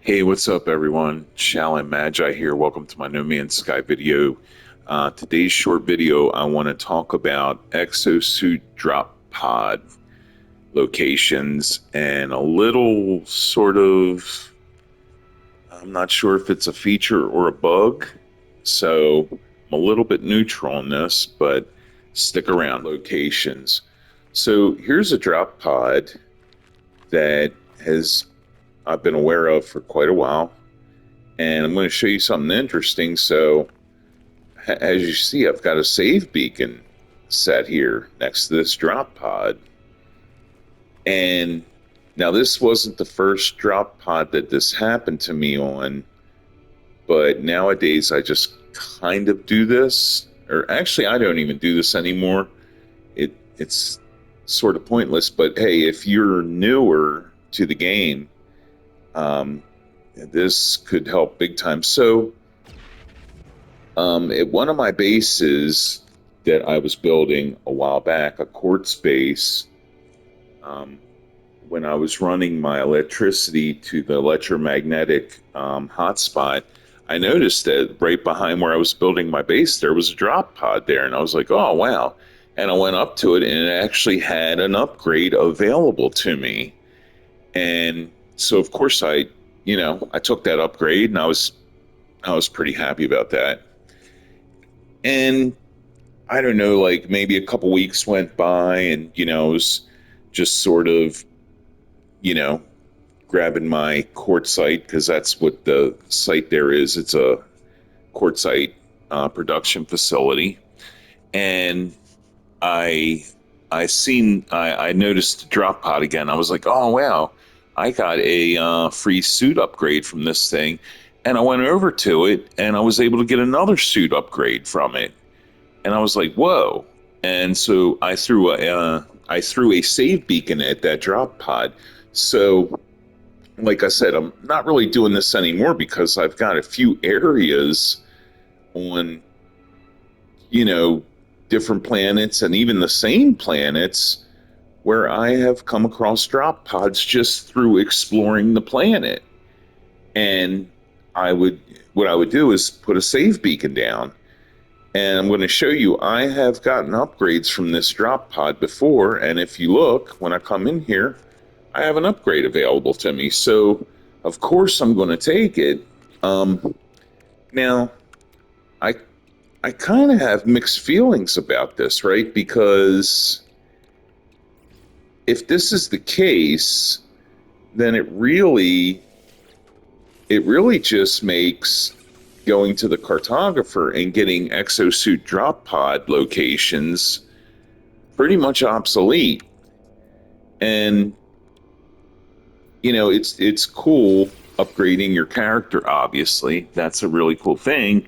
Hey, what's up, everyone? Shalom Magi here. Welcome to my No Man's Sky video. Today's short video, I want to talk about Exosuit drop pod locations and a little sort of, I'm not sure if it's a feature or a bug, so I'm a little bit neutral on this, but stick around. Locations. So here's a drop pod that has I've been aware of for quite a while. And I'm going to show you something interesting. So, as you see, I've got a save beacon set here next to this drop pod. And now, this wasn't the first drop pod that this happened to me on, but nowadays I just kind of do this. Or actually, I don't even do this anymore. It's sort of pointless. But hey, if you're newer to the game, this could help big time. So, at one of my bases that I was building a while back, a quartz base, when I was running my electricity to the electromagnetic hotspot, I noticed that right behind where I was building my base, there was a drop pod there. And I was like, oh, wow. And I went up to it, and it actually had an upgrade available to me. And so, of course, I took that upgrade, and I was pretty happy about that. And I don't know, like maybe a couple weeks went by, and it was just sort of, you know, grabbing my quartzite, because that's what the site there is. It's a quartzite production facility, and I I noticed the drop pod again. I was like, oh wow, I got a free suit upgrade from this thing, and I went over to it, and I was able to get another suit upgrade from it. And I was like, "Whoa!" And so I threw a save beacon at that drop pod. So, like I said, I'm not really doing this anymore because I've got a few areas on, you know, different planets and even the same planets where I have come across drop pods just through exploring the planet. And I would, what I would do is put a save beacon down. And I'm going to show you, I have gotten upgrades from this drop pod before. And if you look, when I come in here, I have an upgrade available to me. So, of course, I'm going to take it. Now, I, I kind of have mixed feelings about this, right? Because if this is the case, then it really just makes going to the cartographer and getting exosuit drop pod locations pretty much obsolete. And it's cool upgrading your character, obviously. That's a really cool thing,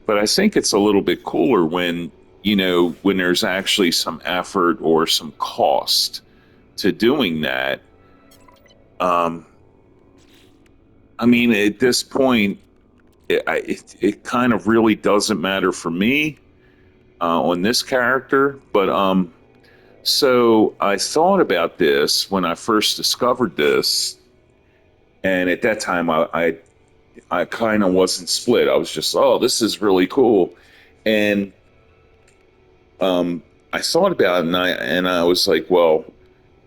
but I think it's a little bit cooler when there's actually some effort or some cost to doing that. um I mean, at this point, it kind of really doesn't matter for me on this character. But so I thought about this when I first discovered this, and at that time, I kind of wasn't split. I was just, oh, this is really cool, and I thought about it, and I was like, well,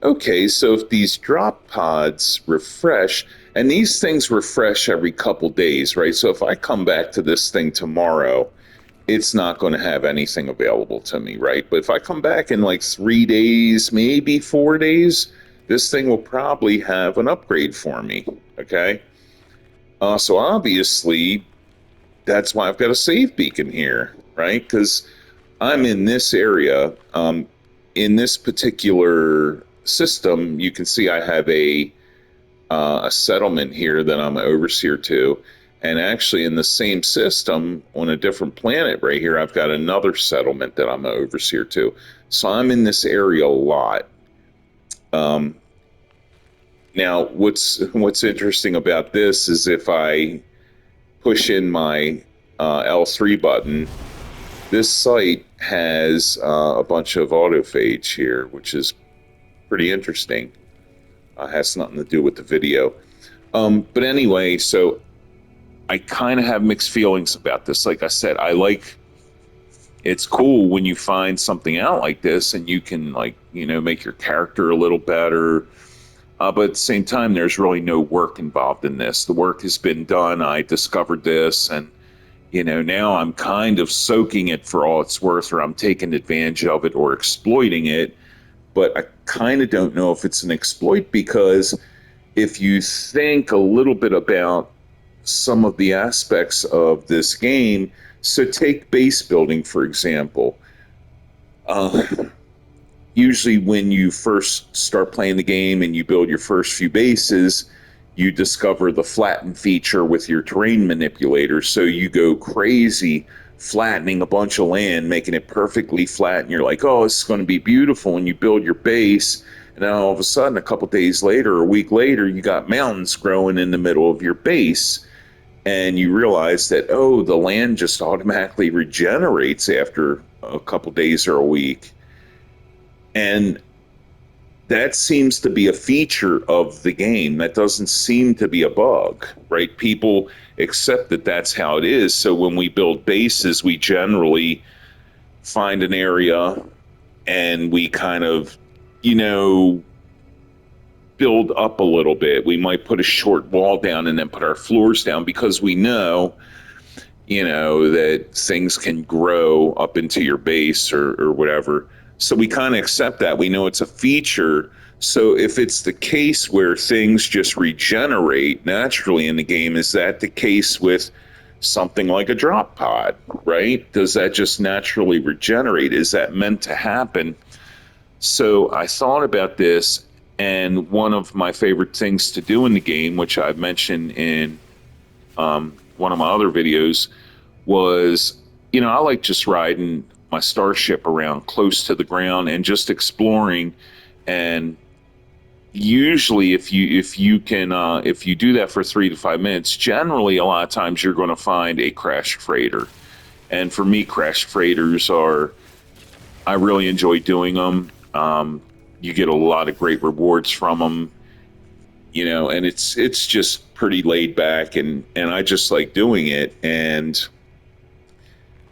okay, so if these drop pods refresh, and these things refresh every couple days, right? So if I come back to this thing tomorrow, it's not going to have anything available to me, right? But if I come back in like 3 days, maybe 4 days, this thing will probably have an upgrade for me, okay? So obviously, that's why I've got a save beacon here, right? Because I'm in this area. In this particular system, you can see I have a settlement here that I'm an overseer to. And actually, in the same system, on a different planet right here, I've got another settlement that I'm an overseer to. So I'm in this area a lot. Um, Now, what's interesting about this is if I push in my L3 button, this site has a bunch of autophage here, which is pretty interesting. Has nothing to do with the video. But anyway, so I kind of have mixed feelings about this. Like I said, it's cool when you find something out like this and you can, like, make your character a little better. But at the same time, there's really no work involved in this. The work has been done. I discovered this, and now I'm kind of soaking it for all it's worth, or I'm taking advantage of it or exploiting it. But I kind of don't know if it's an exploit, because if you think a little bit about some of the aspects of this game, so take base building, for example. Uh, Usually when you first start playing the game and you build your first few bases, you discover the flatten feature with your terrain manipulator. So you go crazy flattening a bunch of land, making it perfectly flat, and you're like, oh, this is going to be beautiful. And you build your base, and then all of a sudden, a couple days later or a week later, you got mountains growing in the middle of your base. And you realize that, oh, the land just automatically regenerates after a couple days or a week. And that seems to be a feature of the game. That doesn't seem to be a bug, right? People accept that that's how it is. So when we build bases, we generally find an area and we kind of, you know, build up a little bit. We might put a short wall down and then put our floors down, because we know, that things can grow up into your base, or whatever. So we kind of accept that. We know it's a feature. So if it's the case where things just regenerate naturally in the game, is that the case with something like a drop pod, right? Does that just naturally regenerate? Is that meant to happen? So I thought about this, and one of my favorite things to do in the game, which I've mentioned in one of my other videos, was, I like just riding my starship around close to the ground and just exploring. And usually, if you do that for 3 to 5 minutes, generally a lot of times you're going to find a crashed freighter. And for me, crashed freighters I really enjoy doing them. You get a lot of great rewards from them, and it's just pretty laid back, and I just like doing it. And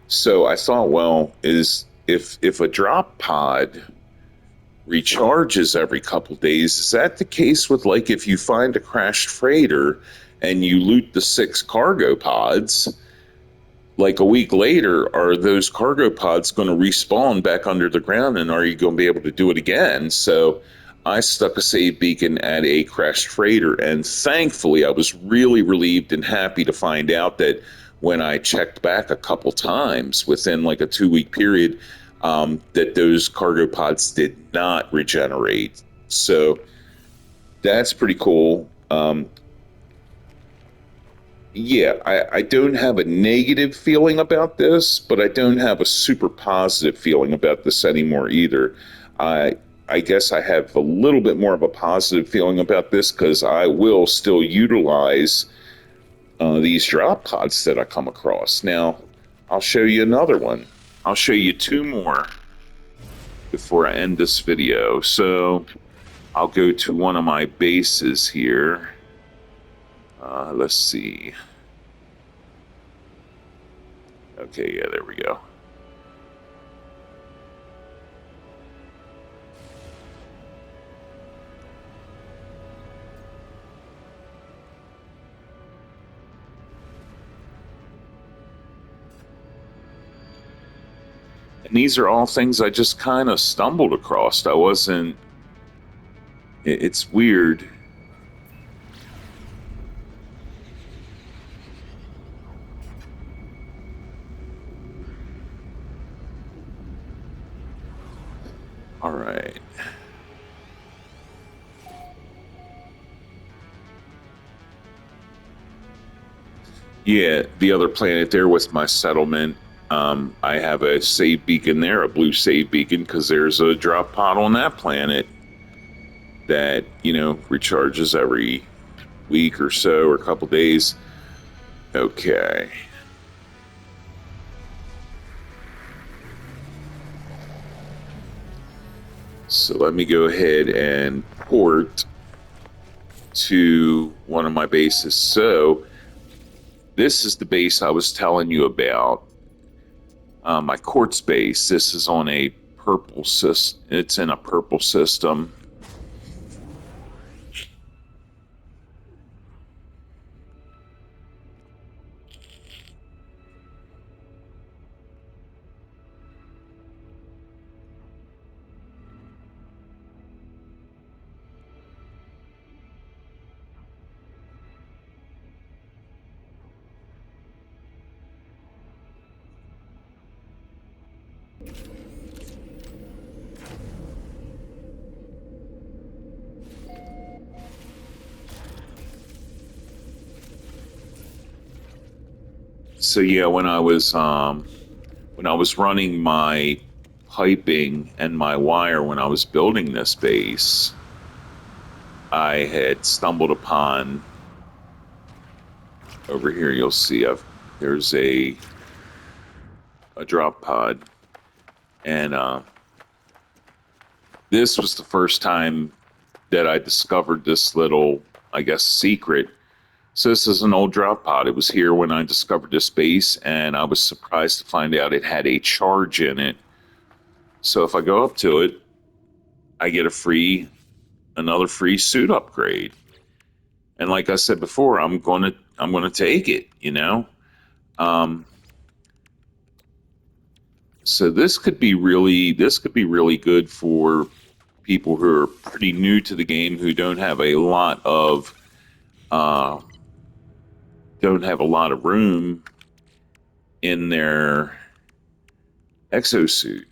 so I thought, well, if a drop pod recharges every couple days, is that the case with, like, if you find a crashed freighter and you loot the 6 cargo pods, like a week later, are those cargo pods going to respawn back under the ground, and are you going to be able to do it again? So I stuck a save beacon at a crashed freighter, and thankfully I was really relieved and happy to find out that when I checked back a couple times within like a 2 week period, that those cargo pods did not regenerate. So that's pretty cool. Yeah, I don't have a negative feeling about this, but I don't have a super positive feeling about this anymore either. I I guess I have a little bit more of a positive feeling about this, because I will still utilize these drop pods that I come across. Now, I'll show you another one. I'll show you 2 more before I end this video. So I'll go to one of my bases here. Let's see. Okay, yeah, there we go. And these are all things I just kind of stumbled across. I wasn't. It's weird. All right. Yeah, the other planet there with my settlement. I have a save beacon there, a blue save beacon, because there's a drop pod on that planet that, recharges every week or so, or a couple days. Okay. So let me go ahead and port to one of my bases. So this is the base I was telling you about. My quartz base. This is on a purple system. It's in a purple system. So yeah, when I was running my piping and my wire when I was building this base, I had stumbled upon over here. You'll see there's a drop pod, and this was the first time that I discovered this little, I guess, secret. So this is an old drop pod. It was here when I discovered this base, and I was surprised to find out it had a charge in it. So if I go up to it, I get another free suit upgrade. And like I said before, I'm gonna take it. Um, so this could be really good for people who are pretty new to the game, who uh, don't have a lot of room in their exosuit.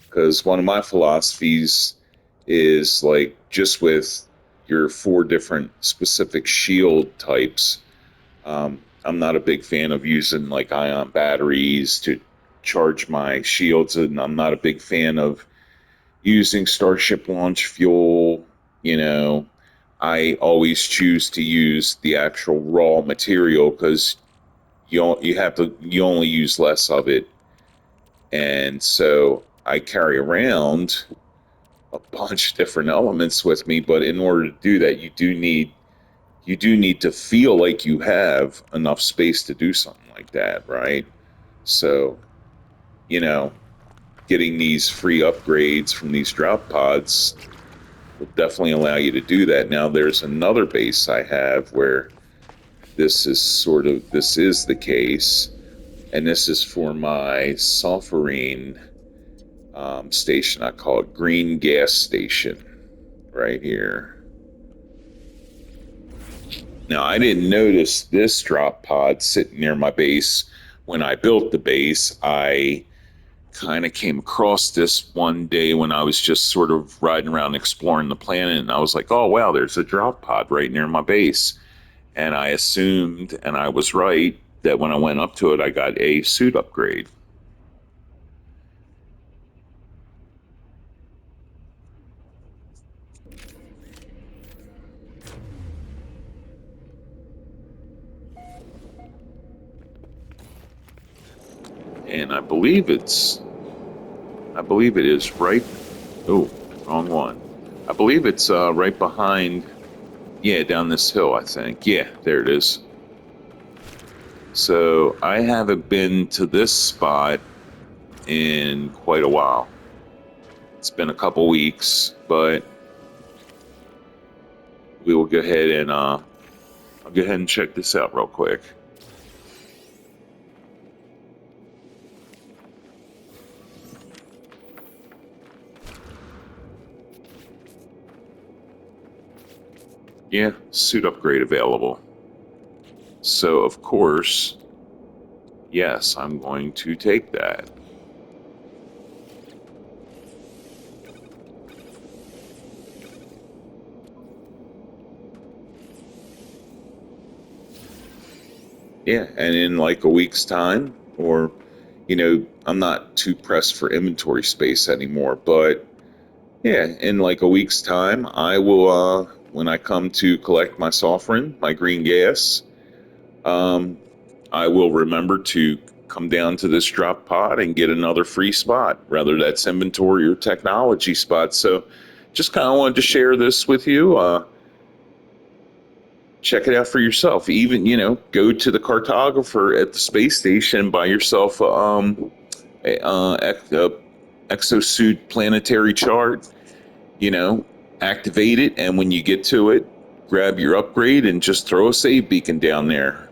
Because one of my philosophies is like, just with your four different specific shield types, I'm not a big fan of using like ion batteries to charge my shields, and I'm not a big fan of using Starship launch fuel. You know, I always choose to use the actual raw material because you only use less of it, and so I carry around a bunch of different elements with me. But in order to do that, you do need to feel like you have enough space to do something like that, right? So, you know, getting these free upgrades from these drop pods will definitely allow you to do that. Now, there's another base I have where this is the case, and this is for my sulfurine station. I call it green gas station right here. Now, I didn't notice this drop pod sitting near my base when I built the base. I kind of came across this one day when I was just sort of riding around exploring the planet, and I was like, oh, wow, there's a drop pod right near my base. And I assumed, and I was right, that when I went up to it, I got a suit upgrade. And I believe it is right. Oh, wrong one. I believe it's right behind, yeah, down this hill, I think. Yeah, there it is. So I haven't been to this spot in quite a while. It's been a couple weeks, but we will go ahead and I'll go ahead and check this out real quick. Yeah, suit upgrade available. So of course, yes, I'm going to take that. Yeah, and in like a week's time, or, I'm not too pressed for inventory space anymore, but yeah, in like a week's time, I will, when I come to collect my sovereign, my green gas, um, I will remember to come down to this drop pod and get another free spot, whether that's inventory or technology spot. So, just kind of wanted to share this with you. Check it out for yourself. Even, go to the cartographer at the space station, buy yourself a Exosuit planetary chart, you know, activate it, and when you get to it, grab your upgrade and just throw a save beacon down there.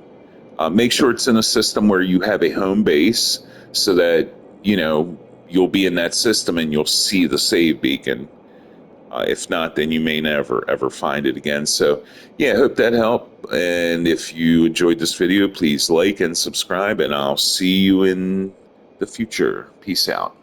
Make sure it's in a system where you have a home base so that, you know, you'll be in that system and you'll see the save beacon. If not, then you may never ever find it again. So, yeah, I hope that helped. And if you enjoyed this video, please like and subscribe, and I'll see you in the future. Peace out.